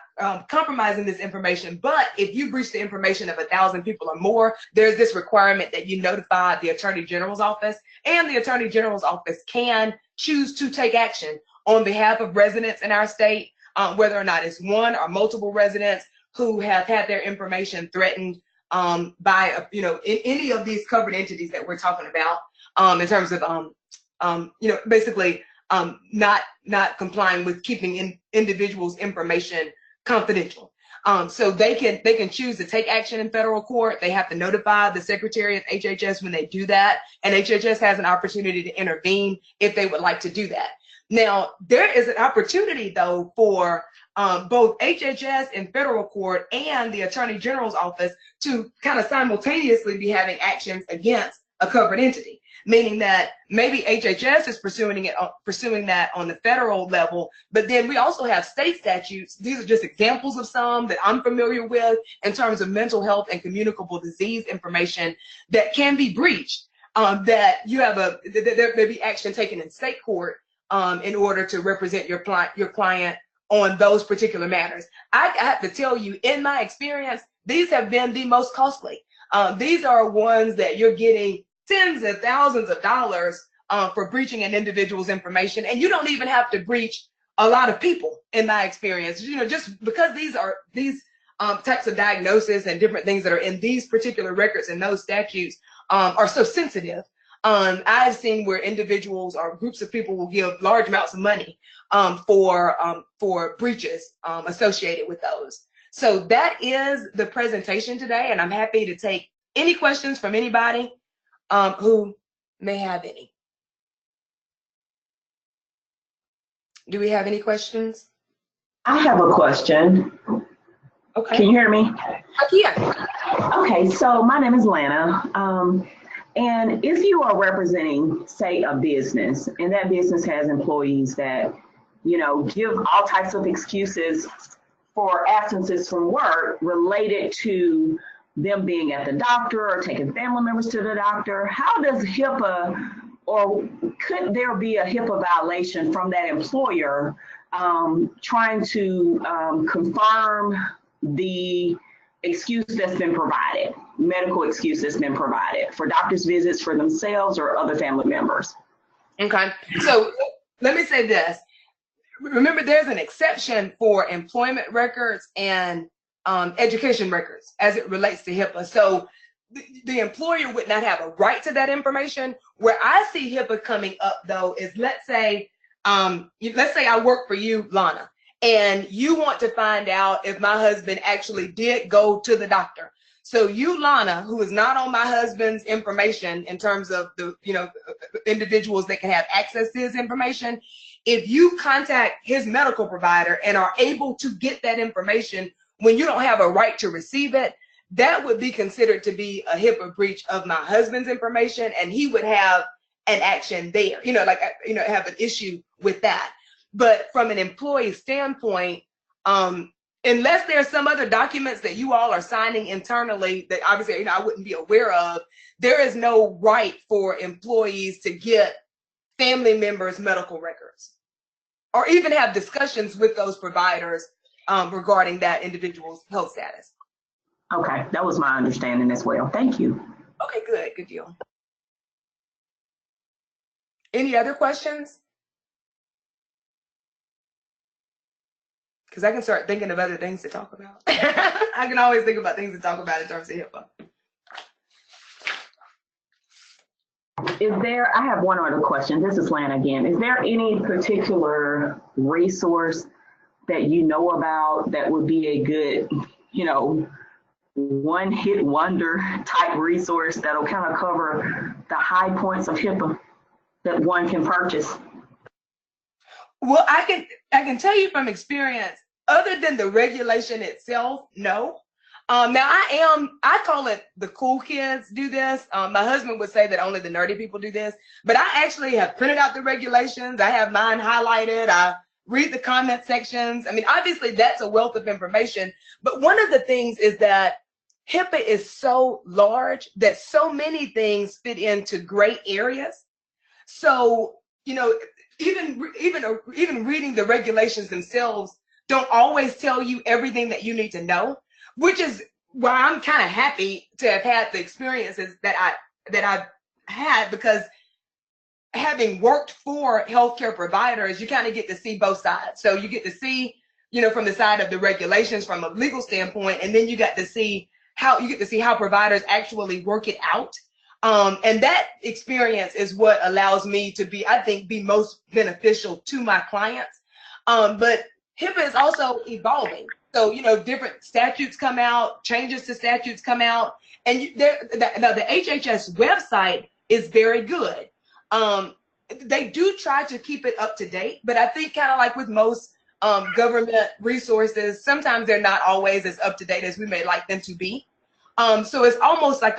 compromising this information. But if you breach the information of 1,000 people or more, there's this requirement that you notify the Attorney General's office, and the Attorney General's office can choose to take action on behalf of residents in our state, whether or not it's one or multiple residents who have had their information threatened by any of these covered entities that we're talking about, in terms of basically not complying with keeping individuals' information confidential. So they can choose to take action in federal court. They have to notify the Secretary of HHS when they do that, and HHS has an opportunity to intervene if they would like to do that. Now, there is an opportunity though for both HHS in federal court and the Attorney General's office to kind of simultaneously be having actions against a covered entity, meaning that maybe HHS is pursuing that on the federal level, but then we also have state statutes. These are just examples of some that I'm familiar with in terms of mental health and communicable disease information that can be breached, that you have there may be action taken in state court in order to represent your client on those particular matters. I have to tell you, in my experience, these have been the most costly. These are ones that you're getting tens of thousands of dollars for breaching an individual's information, and you don't even have to breach a lot of people, in my experience. Just because these types of diagnosis and different things that are in these particular records and those statutes are so sensitive. I've seen where individuals or groups of people will give large amounts of money for breaches associated with those. So that is the presentation today, and I'm happy to take any questions from anybody who may have any. Do we have any questions? I have a question. Okay. Can you hear me? Yeah. Okay, so my name is Lana. And if you are representing, say, a business, and that business has employees that give all types of excuses for absences from work related to them being at the doctor or taking family members to the doctor. How does HIPAA, or could there be a HIPAA violation from that employer trying to confirm the excuse that's been provided, medical excuse that's been provided for doctor's visits for themselves or other family members? Okay, so let me say this. Remember, there's an exception for employment records and education records as it relates to HIPAA. So the employer would not have a right to that information. Where I see HIPAA coming up, though, is let's say I work for you, Lana, and you want to find out if my husband actually did go to the doctor. So you, Lana, who is not on my husband's information in terms of the individuals that can have access to his information, if you contact his medical provider and are able to get that information when you don't have a right to receive it, that would be considered to be a HIPAA breach of my husband's information, and he would have an action there, have an issue with that. But from an employee standpoint, unless there's some other documents that you all are signing internally that obviously I wouldn't be aware of, there is no right for employees to get family members' medical records or even have discussions with those providers regarding that individual's health status. Okay, that was my understanding as well. Thank you. Okay, good deal. Any other questions? Because I can start thinking of other things to talk about. I can always think about things to talk about in terms of HIPAA. I have one other question. This is Lana again. Is there any particular resource that you know about that would be a good, one-hit wonder type resource that'll kind of cover the high points of HIPAA that one can purchase? Well, I can tell you from experience, other than the regulation itself, no. Now I call it the cool kids do this. My husband would say that only the nerdy people do this, but I actually have printed out the regulations. I have mine highlighted. I read the comment sections. I mean, obviously that's a wealth of information, but one of the things is that HIPAA is so large that so many things fit into gray areas. So, even reading the regulations themselves don't always tell you everything that you need to know, which is why I'm kind of happy to have had the experiences that I've had, because having worked for healthcare providers, you kind of get to see both sides. So you get to see, from the side of the regulations from a legal standpoint, and then you get to see how providers actually work it out. And that experience is what allows me to be most beneficial to my clients. But HIPAA is also evolving. So, different statutes come out, changes to statutes come out, and now the HHS website is very good. They do try to keep it up to date, but I think kind of like with most government resources, sometimes they're not always as up to date as we may like them to be. So it's almost like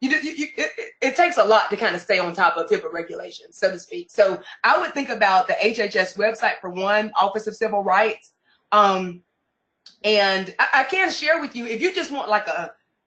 it takes a lot to kind of stay on top of HIPAA regulations, so to speak. So I would think about the HHS website for one, Office of Civil Rights. And I can share with you, if you just want like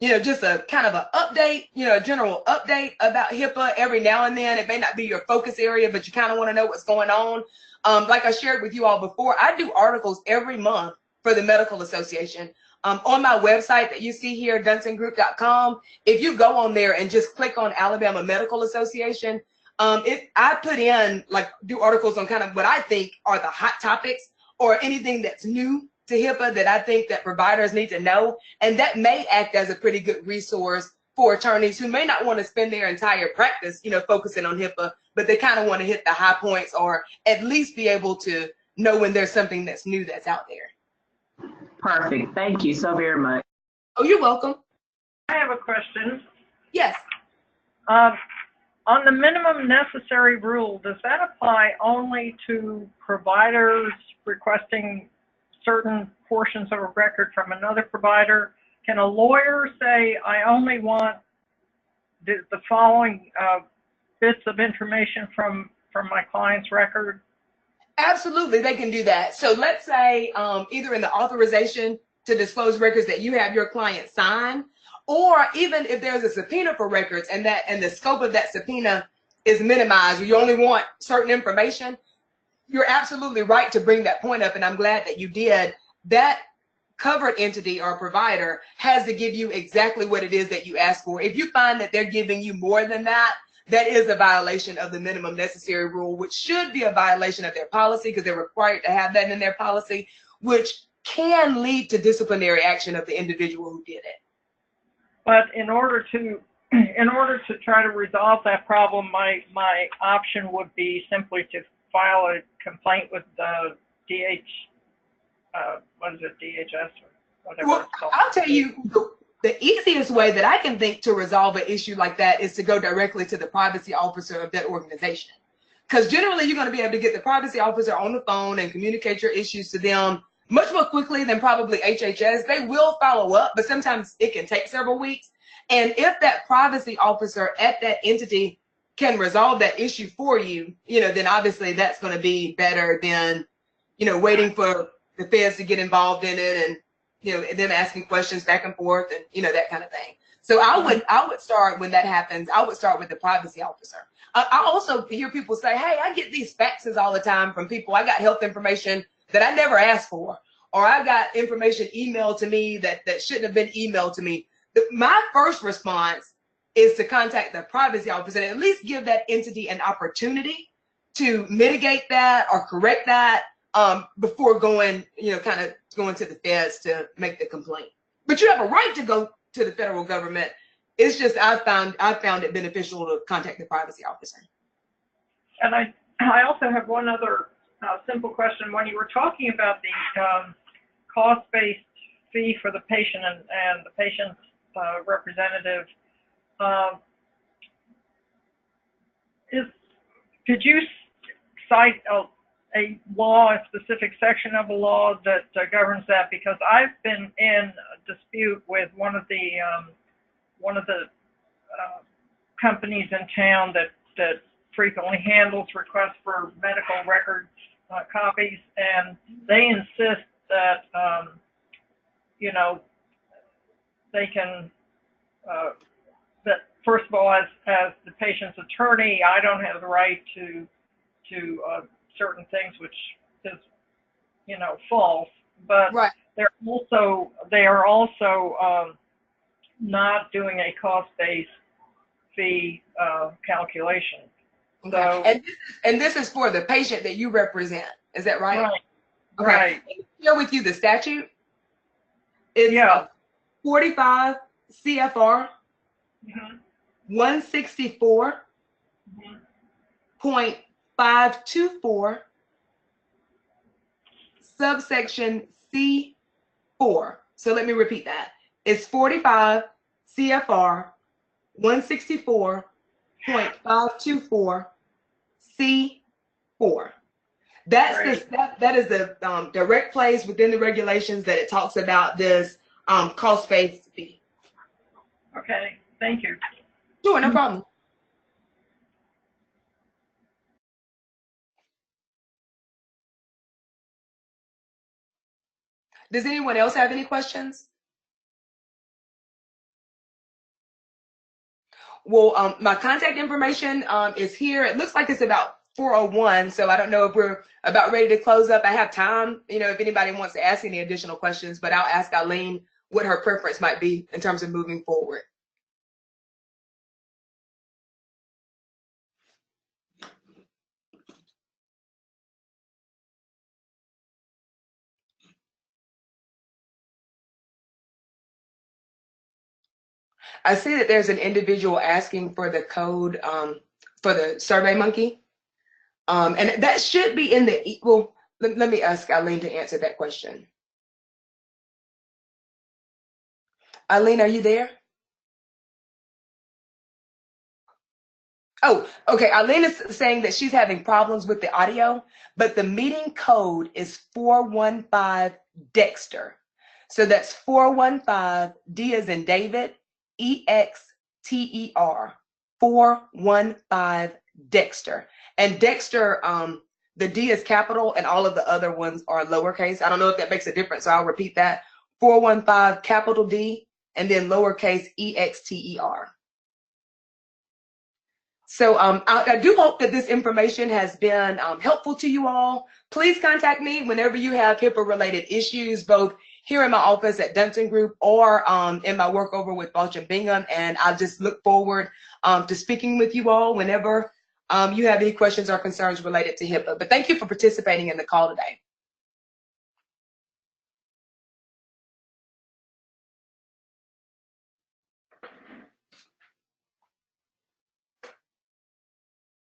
just a kind of an update, a general update about HIPAA every now and then. It may not be your focus area, but you kind of want to know what's going on. Like I shared with you all before, I do articles every month for the Medical Association. On my website that you see here, dunsongroup.com, if you go on there and just click on Alabama Medical Association, I put in, do articles on kind of what I think are the hot topics or anything that's new to HIPAA that I think that providers need to know. And that may act as a pretty good resource for attorneys who may not want to spend their entire practice, focusing on HIPAA, but they kind of want to hit the high points or at least be able to know when there's something that's new that's out there. Perfect. Thank you so very much. Oh, you're welcome. I have a question. Yes. On the minimum necessary rule, does that apply only to providers requesting certain portions of a record from another provider? Can a lawyer say, I only want the following bits of information from my client's record? Absolutely, they can do that. So let's say either in the authorization to disclose records that you have your client sign, or even if there's a subpoena for records and the scope of that subpoena is minimized, or you only want certain information, you're absolutely right to bring that point up, and I'm glad that you did. That covered entity or provider has to give you exactly what it is that you ask for. If you find that they're giving you more than that, that is a violation of the minimum necessary rule, which should be a violation of their policy because they're required to have that in their policy, which can lead to disciplinary action of the individual who did it. But in order to try to resolve that problem, my option would be simply to file a complaint with the what is it, DHS or whatever Well, it's called. I'll tell you, the easiest way that I can think to resolve an issue like that is to go directly to the privacy officer of that organization. Because generally you're going to be able to get the privacy officer on the phone and communicate your issues to them much more quickly than probably HHS. They will follow up, but sometimes it can take several weeks. And if that privacy officer at that entity can resolve that issue for you, then obviously that's going to be better than, waiting for the feds to get involved in it and, them asking questions back and forth and, that kind of thing. So I would start when that happens. I would start with the privacy officer. I also hear people say, hey, I get these faxes all the time from people. I got health information that I never asked for, or I got information emailed to me that shouldn't have been emailed to me. My first response is to contact the privacy officer and at least give that entity an opportunity to mitigate that or correct that before going, kind of going to the feds to make the complaint. But you have a right to go to the federal government. It's just I found it beneficial to contact the privacy officer. And I also have one other simple question. When you were talking about the cost-based fee for the patient and the patient's representative, could you cite a law, a specific section of a law that governs that? Because I've been in a dispute with one of the companies in town that frequently handles requests for medical records copies, and they insist that they can that first of all, as the patient's attorney, I don't have the right to certain things, which is false, but right. they are also not doing a cost-based fee calculation. Okay. So, and this is for the patient that you represent. Is that right? right. Okay. Right. Let me share with you the statute. It's 45 CFR 164.524 subsection C4. So let me repeat that. It's 45 CFR 164.524 C4. That is the direct place within the regulations that it talks about this cost-based fee. Okay, thank you. Sure, no problem. Does anyone else have any questions? Well, my contact information is here. It looks like it's about 4:01, so I don't know if we're about ready to close up. I have time, if anybody wants to ask any additional questions, but I'll ask Eileen what her preference might be in terms of moving forward. I see that there's an individual asking for the code for the SurveyMonkey. And that should be in the, well, let me ask Eileen to answer that question. Eileen, are you there? Oh, okay. Eileen is saying that she's having problems with the audio, but the meeting code is 415 Dexter. So that's 415 D as in David, EXTER, 415 Dexter. And Dexter The D is capital, and all of the other ones are lowercase. I don't know if that makes a difference, so I'll repeat that. 415, capital D, and then lowercase EXTER. So I do hope that this information has been helpful to you all. Please contact me whenever you have HIPAA-related issues, both here in my office at Dunson Group or in my work over with Balch and Bingham, and I just look forward to speaking with you all whenever you have any questions or concerns related to HIPAA. But thank you for participating in the call today.